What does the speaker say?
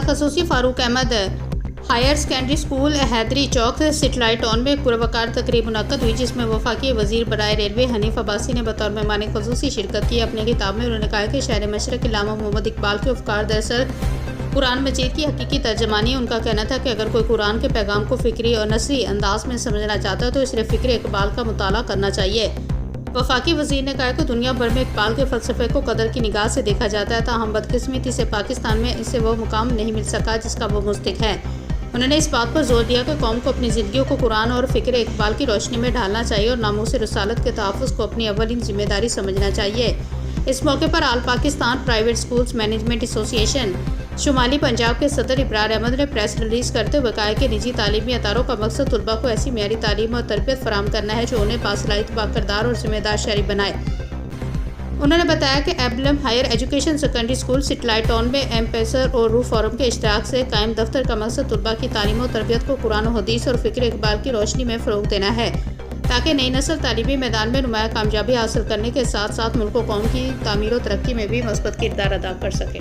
خصوصی فاروق Ahmad higher secondary school حیدری چوک سٹلائٹ town میں ایک پروقار تقریب منعقد ہوئی، جس میں وفاقی وزیر برائے ریلوے حنیف عباسی نے بطور مہمان خصوصی شرکت کی۔ اپنی کتاب میں انہوں نے کہا کہ شہر مشرق علامہ محمد اقبال کے افکار دراصل قرآن مجید کی حقیقی ترجمانی ہے۔ ان کا کہنا تھا کہ اگر کوئی قرآن کے پیغام کو فکری اور نثری انداز میں سمجھنا چاہتا ہے تو صرف فکر اقبال کا مطالعہ کرنا چاہیے۔ وفاقی وزیر نے کہا کہ دنیا بھر میں اقبال کے فلسفے کو قدر کی نگاہ سے دیکھا جاتا ہے، تاہم بدقسمتی سے پاکستان میں اسے وہ مقام نہیں مل سکا جس کا وہ مستحق ہے۔ انہوں نے اس بات پر زور دیا کہ قوم کو اپنی زندگیوں کو قرآن اور فکر اقبال کی روشنی میں ڈھالنا چاہیے اور ناموس رسالت کے تحفظ کو اپنی اولین ذمہ داری سمجھنا چاہیے۔ اس موقع پر آل پاکستان پرائیویٹ اسکولز مینجمنٹ ایسوسی ایشن شمالی پنجاب کے صدر ابرار احمد نے پریس ریلیز کرتے ہوئے کہا کہ نجی تعلیمی اداروں کا مقصد طلباء کو ایسی معیاری تعلیم اور تربیت فراہم کرنا ہے جو انہیں باصلاحیت، باکردار اور ذمہ دار شہری بنائے۔ انہوں نے بتایا کہ ایبلم higher education secondary school satellite town میں ایم پیسر اور روح فورم کے اشتراک سے قائم دفتر کا مقصد طلباء کی تعلیم و تربیت کو قرآن و حدیث اور فکر اقبال کی روشنی میں فروغ دینا ہے، تاکہ نئی نسل تعلیمی میدان میں نمایاں کامیابی حاصل کرنے کے ساتھ ساتھ ملک و قوم کی تعمیر و ترقی میں بھی مثبت کردار ادا کر سکے۔